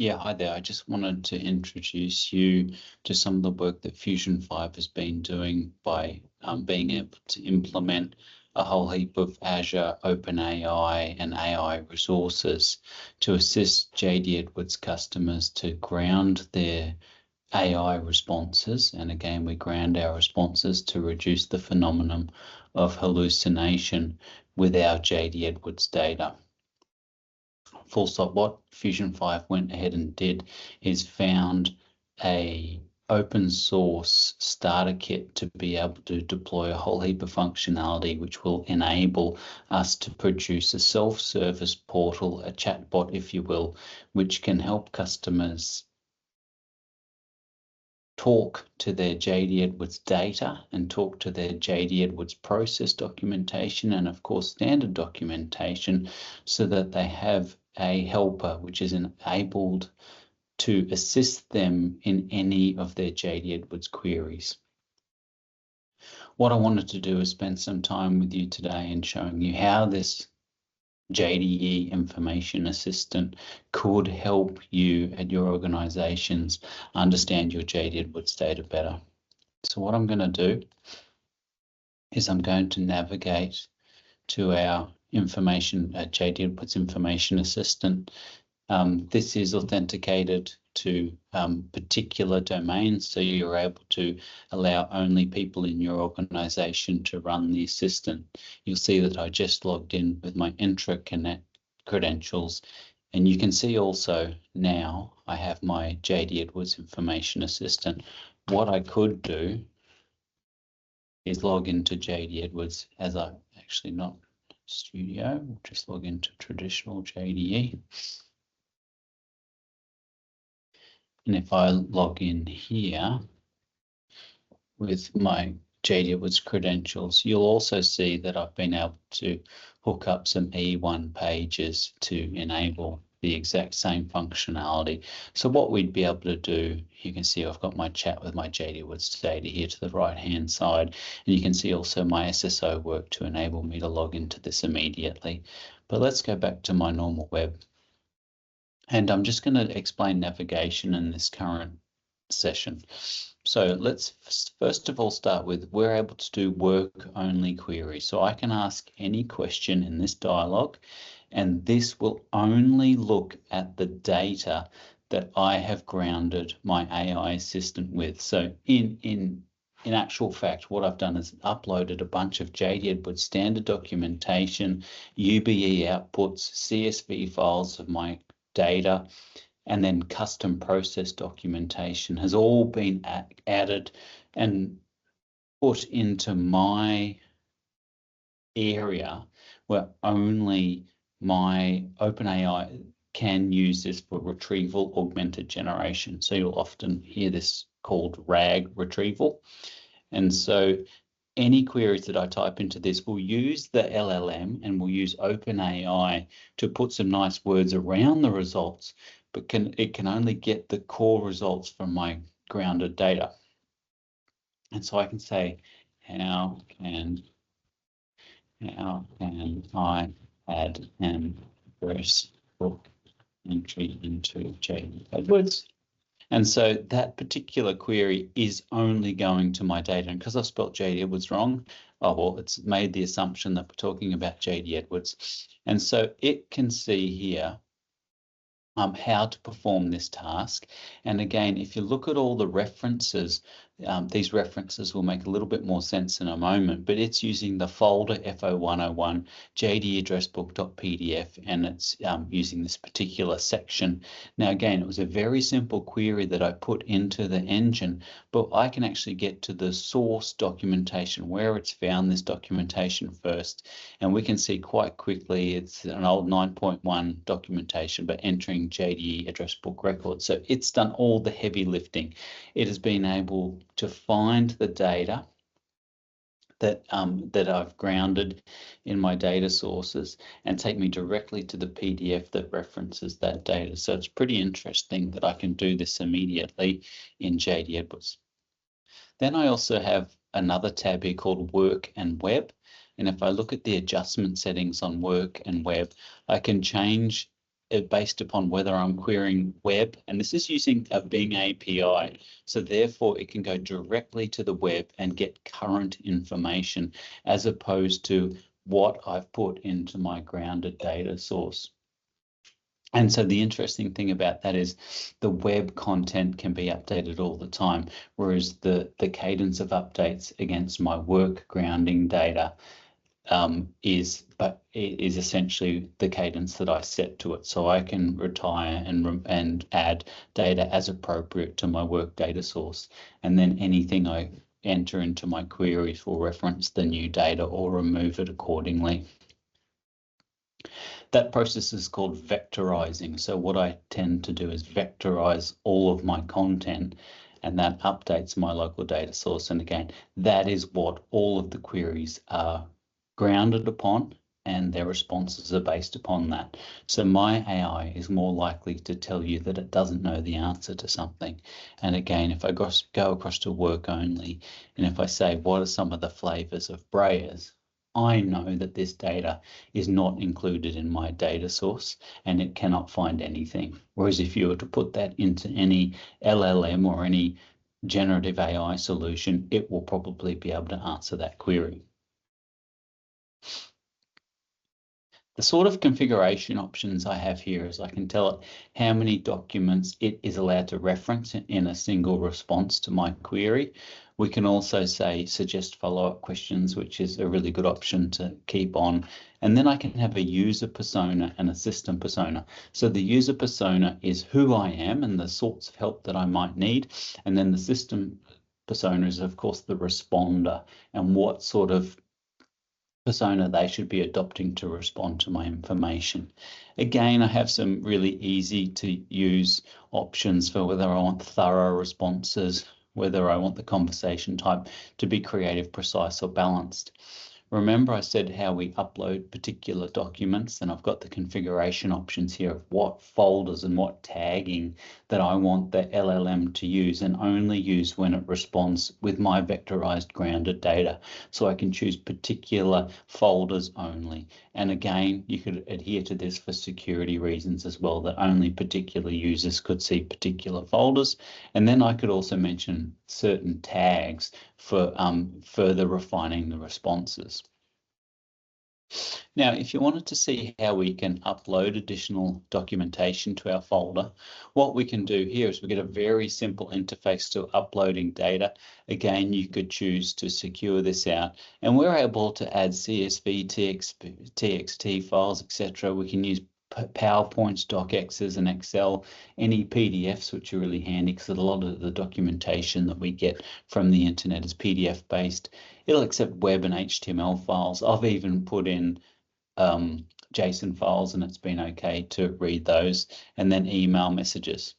Yeah, hi there. I just wanted to introduce you to some of the work that Fusion 5 has been doing by being able to implement a whole heap of Azure, OpenAI and AI resources to assist JD Edwards customers to ground their AI responses. And again, we ground our responses to reduce the phenomenon of hallucination with our JD Edwards data. Full stop. What Fusion 5 went ahead and did is found a open source starter kit to be able to deploy a whole heap of functionality which will enable us to produce a self-service portal, a chatbot, if you will, which can help customers talk to their JD Edwards data and talk to their JD Edwards process documentation and of course standard documentation so that they have a helper which is enabled to assist them in any of their JD Edwards queries. What I wanted to do is spend some time with you today in showing you how this JDE information assistant could help you at your organizations understand your JD Edwards data better. So what I'm going to do is I'm going to navigate to our information at JD Edwards information assistant. This is authenticated to particular domains, so you're able to allow only people in your organization to run the assistant. You'll see that I just logged in with my intranet credentials, and you can see also now I have my JD Edwards information assistant. What I could do is log into JD Edwards as I actually not studio, we'll just log into traditional JDE. And if I log in here with my JD Edwards credentials, you'll also see that I've been able to hook up some E1 pages to enable the exact same functionality. So what we'd be able to do, you can see I've got my chat with my JD Edwards data here to the right-hand side, and you can see also my SSO work to enable me to log into this immediately. But let's go back to my normal web. And I'm just going to explain navigation in this current session. So let's first of all start with, we're able to do work-only queries. So I can ask any question in this dialog, and this will only look at the data that I have grounded my AI assistant with. So in actual fact, what I've done is uploaded a bunch of JD Edwards standard documentation, UBE outputs, CSV files of my data, and then custom process documentation has all been added and put into my area where only my OpenAI can use this for retrieval augmented generation. So you'll often hear this called RAG retrieval. And so any queries that I type into this will use the LLM and will use OpenAI to put some nice words around the results, but it can only get the core results from my grounded data. And so I can say, how can I add an address book entry into JD Edwards? And so that particular query is only going to my data. And because I've spelled JD Edwards wrong, oh, well, it's made the assumption that we're talking about JD Edwards. And so it can see here how to perform this task. And again, if you look at all the references, these references will make a little bit more sense in a moment, but it's using the folder FO101 JD addressbook.pdf, and it's using this particular section. Now, again, it was a very simple query that I put into the engine, but I can actually get to the source documentation where it's found this documentation first. And we can see quite quickly it's an old 9.1 documentation, but entering JDE address book record. So it's done all the heavy lifting. It has been able to find the data that I've grounded in my data sources and take me directly to the PDF that references that data. So it's pretty interesting that I can do this immediately in JD Edwards. Then I also have another tab here called Work and Web. And if I look at the adjustment settings on Work and Web, I can change based upon whether I'm querying web, and this is using a Bing API. So therefore it can go directly to the web and get current information as opposed to what I've put into my grounded data source. And so the interesting thing about that is the web content can be updated all the time, whereas the cadence of updates against my work grounding data is essentially the cadence that I set to it. So I can retire and add data as appropriate to my work data source. And then anything I enter into my queries will reference the new data or remove it accordingly. That process is called vectorizing. So what I tend to do is vectorize all of my content, and that updates my local data source. And again, that is what all of the queries are grounded upon, and their responses are based upon that. So my AI is more likely to tell you that it doesn't know the answer to something. And again, if I go across to work only, and if I say, what are some of the flavors of brayers? I know that this data is not included in my data source and it cannot find anything. Whereas if you were to put that into any LLM or any generative AI solution, it will probably be able to answer that query. The sort of configuration options I have here is I can tell it how many documents it is allowed to reference in a single response to my query. We can also say suggest follow-up questions, which is a really good option to keep on. And then I can have a user persona and a system persona. So the user persona is who I am and the sorts of help that I might need. And then the system persona is, of course, the responder and what sort of persona they should be adopting to respond to my information. Again, I have some really easy to use options for whether I want thorough responses, whether I want the conversation type to be creative, precise, or balanced. Remember I said how we upload particular documents, and I've got the configuration options here of what folders and what tagging that I want the LLM to use and only use when it responds with my vectorized grounded data. So I can choose particular folders only. And again, you could adhere to this for security reasons as well, that only particular users could see particular folders. And then I could also mention certain tags for further refining the responses. Now, if you wanted to see how we can upload additional documentation to our folder, what we can do here is we get a very simple interface to uploading data. Again, you could choose to secure this out, and we're able to add CSV, TXT files, etc. We can use PowerPoints, DocXs, and Excel, any PDFs, which are really handy because a lot of the documentation that we get from the internet is PDF based. It'll accept web and HTML files. I've even put in JSON files and it's been okay to read those, and then email messages.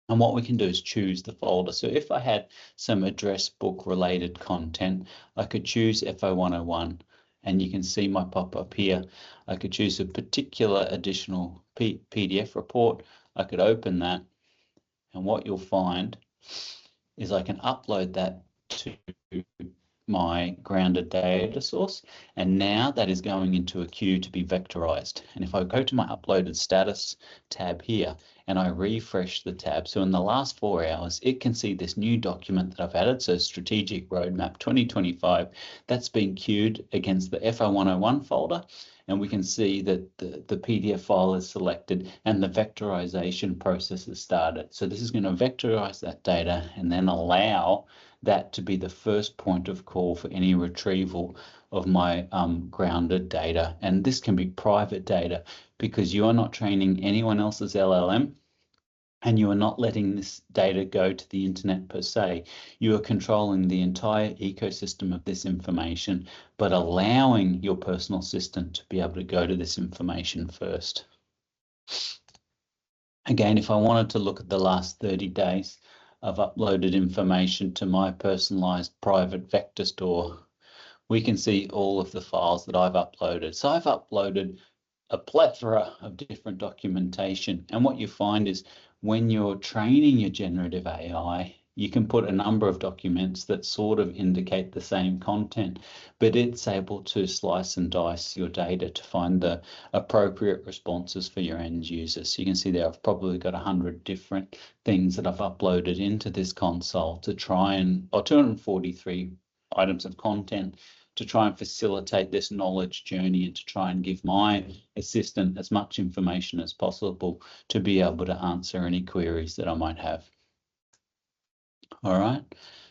And what we can do is choose the folder. So if I had some address book related content, I could choose FO101. And you can see my pop-up here. I could choose a particular additional PDF report. I could open that, and what you'll find is I can upload that to my grounded data source, and now that is going into a queue to be vectorized. And if I go to my uploaded status tab here and I refresh the tab, so in the last 4 hours it can see this new document that I've added, so Strategic Roadmap 2025, that's been queued against the FO101 folder, and we can see that the PDF file is selected and the vectorization process has started. So this is going to vectorize that data and then allow that to be the first point of call for any retrieval of my grounded data. And this can be private data because you are not training anyone else's LLM and you are not letting this data go to the internet per se. You are controlling the entire ecosystem of this information, but allowing your personal assistant to be able to go to this information first. Again, if I wanted to look at the last 30 days, I've uploaded information to my personalized private vector store. We can see all of the files that I've uploaded. So I've uploaded a plethora of different documentation. And what you find is when you're training your generative AI, You can put a number of documents that sort of indicate the same content, but it's able to slice and dice your data to find the appropriate responses for your end users. So you can see there I've probably got 100 different things that I've uploaded into this console to try and, or 243 items of content to try and facilitate this knowledge journey and to try and give my assistant as much information as possible to be able to answer any queries that I might have. All right,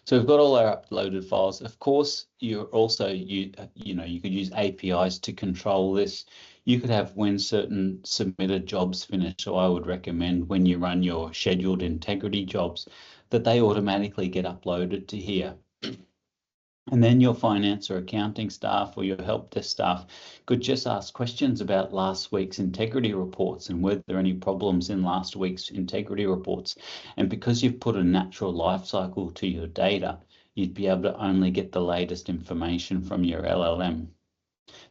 so we've got all our uploaded files. Of course, you're also, you could use APIs to control this. You could have when certain submitted jobs finish. So I would recommend when you run your scheduled integrity jobs that they automatically get uploaded to here. And then your finance or accounting staff or your help desk staff could just ask questions about last week's integrity reports and were there any problems in last week's integrity reports. And because you've put a natural life cycle to your data, you'd be able to only get the latest information from your LLM.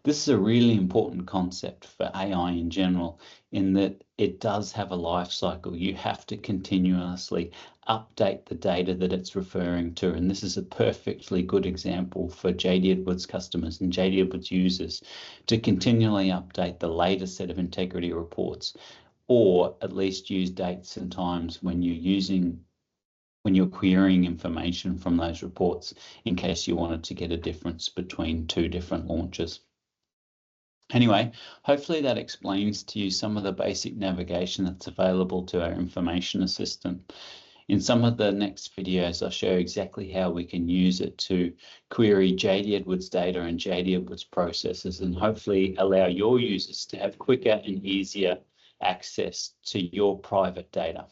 This is a really important concept for AI in general, in that it does have a life cycle. You have to continuously update the data that it's referring to. And this is a perfectly good example for JD Edwards customers and JD Edwards users to continually update the latest set of integrity reports, or at least use dates and times when you're querying information from those reports in case you wanted to get a difference between two different launches. Anyway, hopefully that explains to you some of the basic navigation that's available to our information assistant. In some of the next videos, I'll show you exactly how we can use it to query JD Edwards data and JD Edwards processes, and hopefully allow your users to have quicker and easier access to your private data.